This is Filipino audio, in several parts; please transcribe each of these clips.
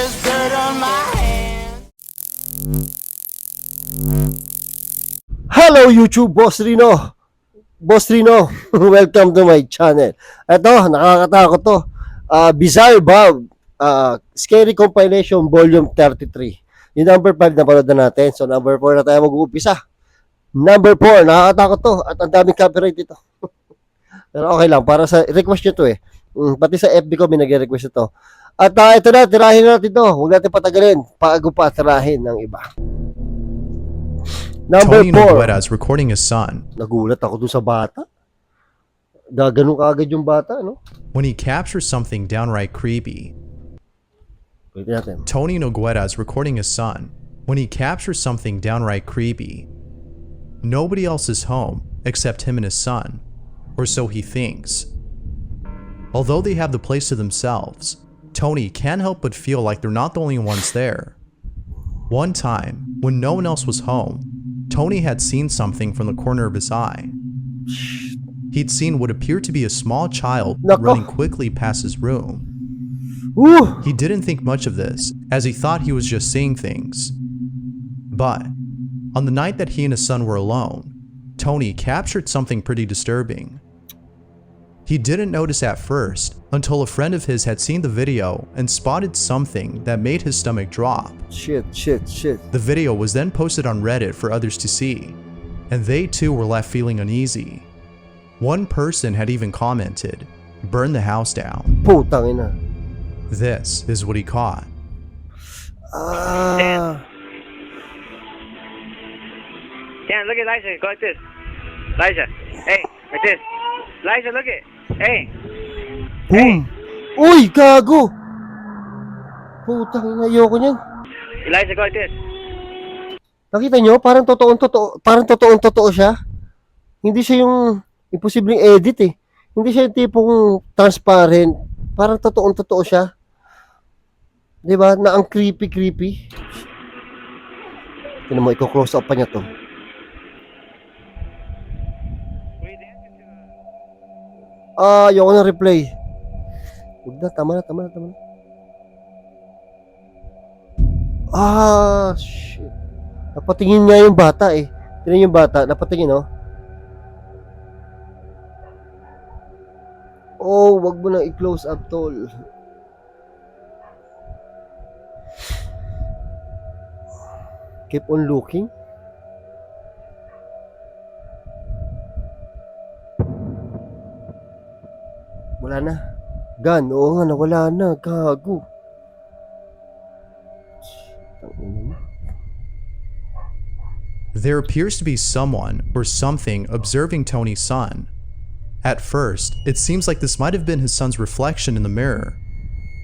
there's dirt on my hands. Hello YouTube, Boss Rino. Boss Rino, welcome to my channel. Ito, nakakatakot to. BIZZAREBUB, Scary Compilation Volume 33. Yung number 5 na panood na natin. So number 4 na tayo mag-uumpisa. Number 4, nakakatakot to. At ang daming copyright dito. Pero okay lang, para sa request nyo to eh. Pati sa FB ko may nag-request ito. At ito na, tirahin natin to. Huwag natin patagalin. Paago pa, tirahin ng iba. Number Tony 4. is recording his son. Nagulat ako dun sa bata. Gaganon ka agad yung bata, no? When he captures something downright creepy. Wait natin. Tony Noguera is recording his son. When he captures something downright creepy. Nobody else is home except him and his son. Or so he thinks. Although they have the place to themselves, Tony can't help but feel like they're not the only ones there. One time, when no one else was home, Tony had seen something from the corner of his eye. He'd seen what appeared to be a small child running quickly past his room. Ooh. He didn't think much of this, as he thought he was just seeing things. But, on the night that he and his son were alone, Tony captured something pretty disturbing. He didn't notice at first until a friend of his had seen the video and spotted something that made his stomach drop. Shit. The video was then posted on Reddit for others to see, and they too were left feeling uneasy. One person had even commented, "Burn the house down." Putang ina. This is what he caught. Ah. Dan, look at Liza. Go like this. Liza. Hey, like this. Liza, look at. Hey. Boom. Uy, gago. Putang ina, ayoko niyan. Eliza, go like this. Nakita nyo? Parang totoong-totoo siya. Hindi siya yung imposibleng edit eh. Hindi siya yung tipong transparent. Parang totoong-totoo siya. Diba? Na ang creepy. Tignan mo, i-close up pa niya to. Ayoko na replay. Huwag na, tama na. Shit. Napatingin nga yung bata eh. Tingnan yung bata, napatingin oh. Oh, wag mo na i-close up tol. Keep on looking. Wala na. Gun, oo nga, nawala na. Gago. There appears to be someone or something observing Tony's son. At first, it seems like this might have been his son's reflection in the mirror.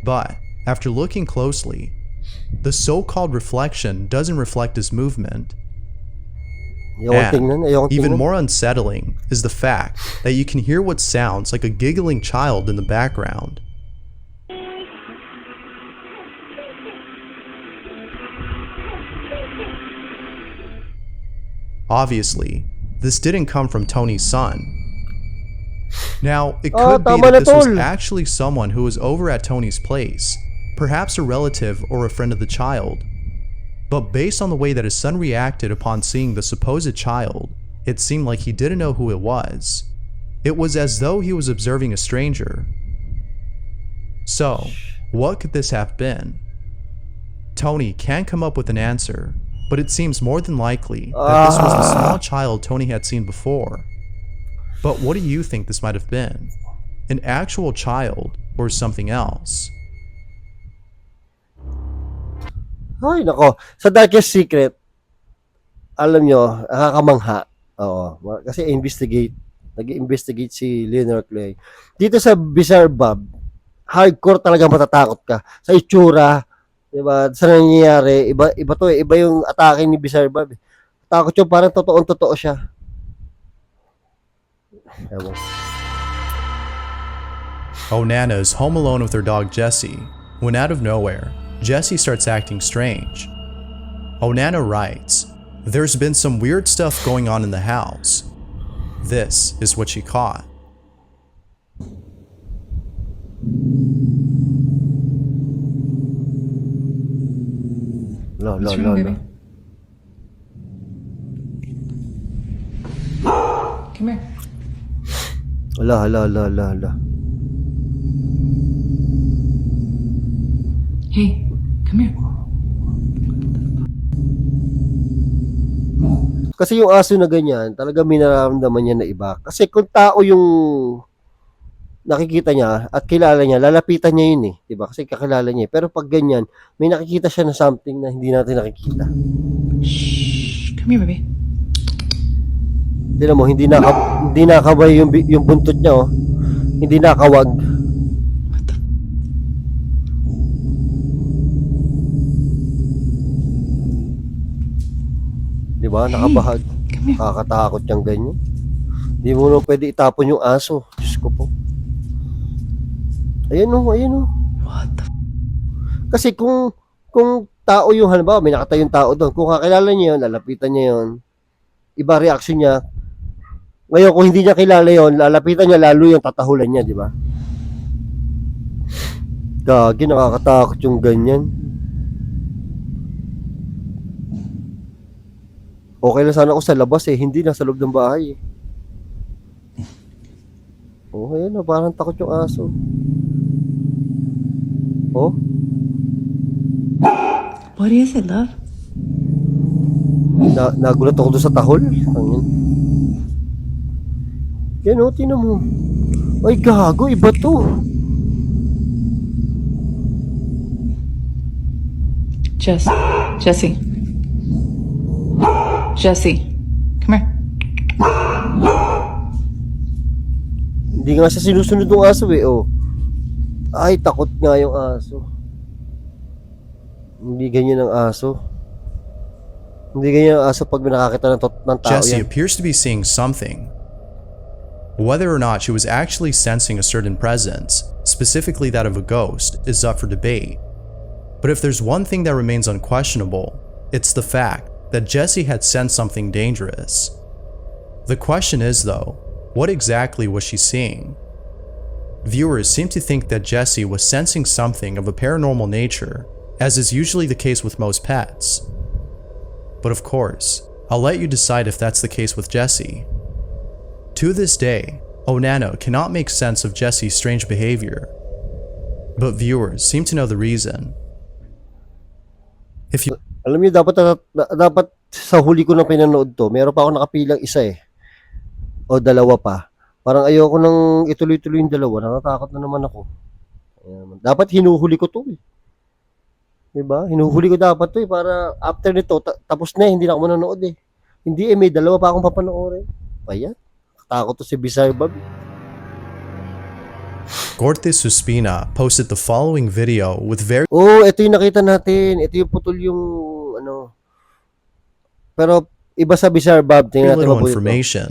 But, after looking closely, the so-called reflection doesn't reflect his movement. And even more unsettling is the fact that you can hear what sounds like a giggling child in the background. Obviously, this didn't come from Tony's son. Now, it could be that this was actually someone who was over at Tony's place, perhaps a relative or a friend of the child. But based on the way that his son reacted upon seeing the supposed child, it seemed like he didn't know who it was. It was as though he was observing a stranger. So, what could this have been? Tony can't come up with an answer, but it seems more than likely that this was the small child Tony had seen before. But what do you think this might have been? An actual child or something else? Ay, nako. Sa Darkest Secret, alam nyo, nakakamangha. Oo. Kasi nag-investigate si Leonard Clay. Dito sa BIZZAREBUB, hardcore talaga matatakot ka. Sa itsura, diba? Sa nangyayari, iba to eh. Iba yung atake ni BIZZAREBUB. Takot yun, parang totoong-totoo siya. Ewan. Onana is home alone with her dog Jessie, when out of nowhere, Jessie starts acting strange. Onana writes, "There's been some weird stuff going on in the house." This is what she caught. Lo, What's lo, wrong, lo, baby? lo. Come here. Hala. Hey, come here. Kasi yung aso na ganyan, talaga may nararamdaman niya na iba. Kasi kung tao yung nakikita niya at kilala niya, lalapitan niya yun eh. Diba? Kasi kakilala niya eh. Pero pag ganyan, may nakikita siya na something na hindi natin nakikita. Shh. Come here, baby. Tignan mo, hindi nakabay yung buntot niya oh. Hindi nakawag. What the? Diba? Nakabahag. Come here. Kakatakot yung ganyan. Hindi mo na pwede itapon yung aso. Diyos ko po. Ayan o. What the? Kasi kung tao yung, halimbawa, may nakatayong tao doon. Kung kakilala niya yun, lalapitan niya yun. Iba reaction niya. Ngayon, kung hindi niya kilala yun, lalapitan niya, lalo yung tatahulan niya, di ba? Gagi, nakakatakot yung ganyan. Okay lang sana ako sa labas eh, hindi nasa loob ng bahay eh. Oh, ayan na, parang takot yung aso. Oh, What is it, love? nagulat ako doon sa tahol. Ang yan o, tinan mo. Ay, gago, iba to. Jesse. Come here. Hindi nga siya sinusunod ng aso eh, oh. Ay, takot nga yung aso. Hindi ganyan ang aso. Hindi ganyan ang aso pag nakakita ng tao Jessie yan. appears to be seeing something. Whether or not she was actually sensing a certain presence, specifically that of a ghost, is up for debate. But if there's one thing that remains unquestionable, it's the fact that Jessie had sensed something dangerous. The question is though, what exactly was she seeing? Viewers seem to think that Jessie was sensing something of a paranormal nature, as is usually the case with most pets. But of course, I'll let you decide if that's the case with Jessie. To this day, Onano cannot make sense of Jessie's strange behavior, but viewers seem to know the reason. If you Alam niyo, dapat sa huli ko na pinanood to, meron pa ako nakapilang isa eh. O dalawa pa. Parang ayoko nang ituloy-tuloy yung dalawa. Natatakot na naman ako. Ayan. Dapat hinuhuli ko to eh. Diba? Hinuhuli ko dapat to eh. Para after nito, tapos na eh. Hindi na ako manonood eh. Hindi eh. May dalawa pa akong papanoorin. Ayan. Takot to si BIZZAREBUB. Gorte Suspina posted the following video with very Oh, ito yung nakita natin. Ito yung putol yung ano. Pero iba sa BIZZAREBUB. Tingnan natin little mabuti ito. information.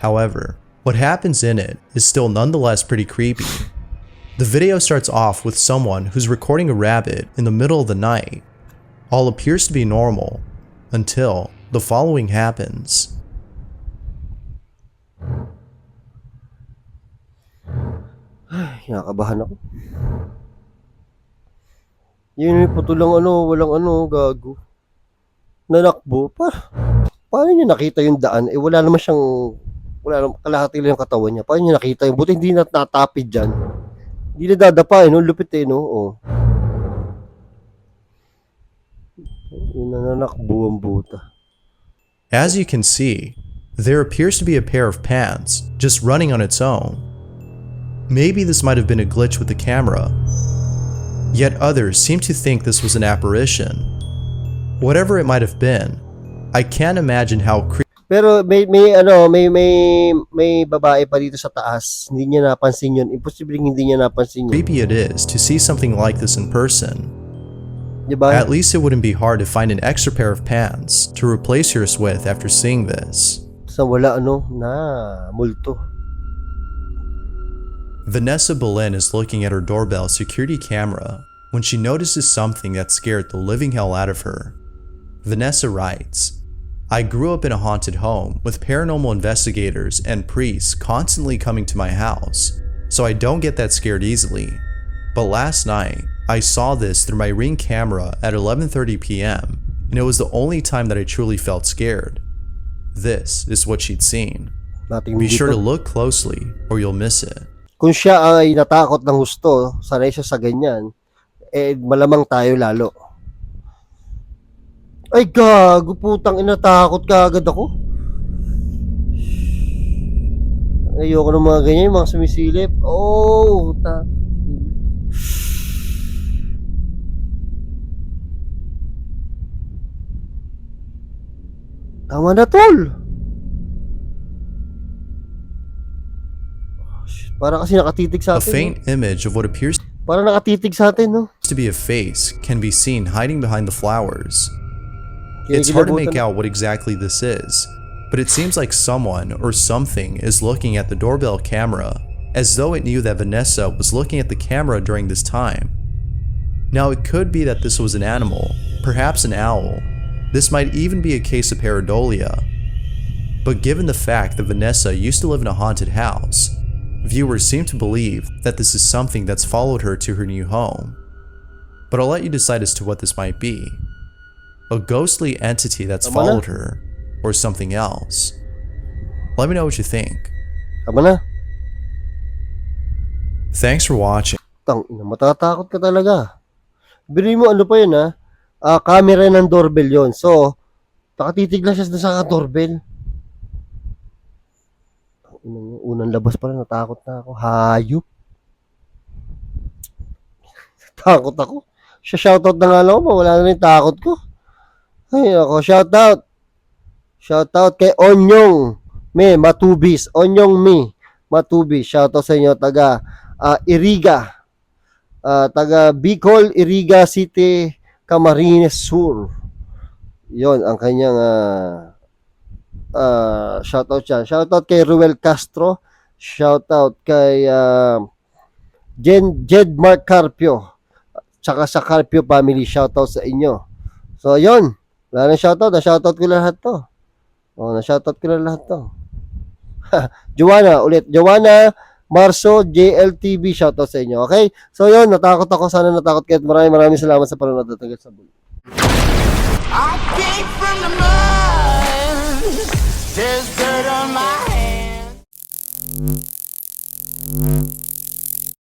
However, what happens in it is still nonetheless pretty creepy. The video starts off with someone who's recording a rabbit in the middle of the night. All appears to be normal until the following happens. Ay, nakakabahan ako. Yun yung putulang ano, walang ano, gago. Nanakbo. Paano niya nakita yung daan? Eh wala naman siyang, wala naman, kalahati lang yung katawan niya. Paano niya nakita yung buti hindi natapid dyan? Hindi na dadapa eh, no? Lupit eh, no? Oh. Yun na nanakbo ang buta. As you can see, there appears to be a pair of pants just running on its own. Maybe this might have been a glitch with the camera, yet others seem to think this was an apparition. Whatever it might have been, I can't imagine how Pero may babae pa dito sa taas. Hindi niya napansin yun. Imposibleng hindi niya napansin yun. creepy it is to see something like this in person. Diba? At least it wouldn't be hard to find an extra pair of pants to replace yours with after seeing this. Sa wala ano, na multo. Vanessa Boleyn is looking at her doorbell security camera when she notices something that scared the living hell out of her. Vanessa writes, I grew up in a haunted home with paranormal investigators and priests constantly coming to my house, so I don't get that scared easily. But last night, I saw this through my Ring camera at 11:30 p.m. and it was the only time that I truly felt scared. This is what she'd seen. Nating Be sure dito. to look closely or you'll miss it. Kung siya ay natakot ng husto, sanay siya sa ganyan, eh malamang tayo lalo. Ay gago, putang ina, takot ka agad ako. Ayoko ng mga ganyan, yung mga sumisilip. Oh, tama na, tol. Para kasi nakatitig sa A atin. faint image of what appears Para nakatitig sa atin, no? to be a face can be seen hiding behind the flowers. It's hard to make out what exactly this is, but it seems like someone or something is looking at the doorbell camera, as though it knew that Vanessa was looking at the camera during this time. Now it could be that this was an animal, perhaps an owl. This might even be a case of pareidolia. But given the fact that Vanessa used to live in a haunted house, viewers seem to believe that this is something that's followed her to her new home. But I'll let you decide as to what this might be. A ghostly entity that's followed her, or something else. Let me know what you think. Tama na. Thanks for watching. Tang ina, matatakot ka talaga. Bili mo ano pa yun, ha? Camera ng doorbell yon. So, nakatitig lang siya sa doorbell. Unang labas pa lang, natakot na ako. Hayop. Takot ako. Siya shoutout na nga lang ako, wala na rin takot ko. Ay ako, shoutout. Shoutout kay Onyong Me Matubis. Onyong Me Matubis. Shoutout sa inyo, taga Iriga. Taga Bicol, Iriga City, Camarines Sur. Yon ang kanyang shoutout siya. Shoutout kay Ruel Castro. Shoutout kay Jed Mark Carpio. Tsaka sa Carpio family. Shoutout sa inyo. So, yon. Wala na shoutout. Na-shoutout ko lahat to. Na-shoutout ko lahat to. Joanna, ulit. Joanna Marso, JLTV. Shoutout sa inyo. Okay? So, yon. Natakot ako. Sana natakot kayo. Maraming salamat sa panonood at hanggang sa muli. I came from the mud. There's dirt on my hands.